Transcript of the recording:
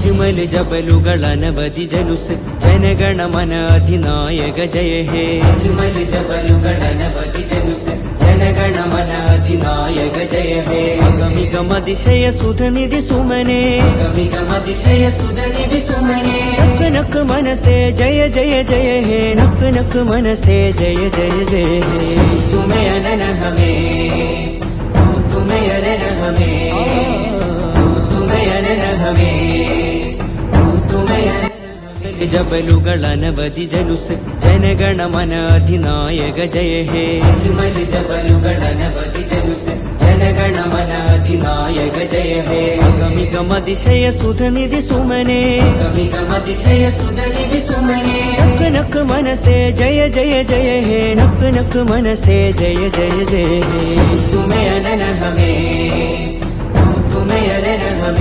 അജ്മൽ ജബലുകൾ അനവധി ജനുസ് ജനഗണമന അധിനായക ജയ ഹേ അജ്മൽ ജബലുകൾ അനവധി ജനുസ് ജനഗണമന അധിനായക ജയ ഹേ അഗമികമതിശയ സുധനിധി സുമനെ അഗമികമതിശയ സുധനിധി സുമനെ നക്ക് നക്ക് മനസേ ജയ ജയ ജയ ഹേ നക്ക് നക്ക് മനസേ ജയ ജയ ജയ ഹേ തുമേ അനന ഹമേ തുമേ അനന ഹമേ തുമേ അനന ഹമേ ജബലുകൾ അനവധി ജനുസ് ജനഗണമന അധിനായക ജയ ഹേ അജ്മൽ ജബലുകൾ അനവധി ജനുസ് ജനഗണമന അധിനായക ജയ ഹേ അഗമികമതിശയ സുധനിധി സുമനെ അഗമികമതിശയ സുധനിധി സുമനെ നക്ക് നക്ക് മനസേ ജയ ജയ ജയ ഹേ നക്ക് നക്ക് മനസേ ജയ ജയ ജയ ഹേ തുമേ അനന ഹമേ തുമേ അനന ഹമേ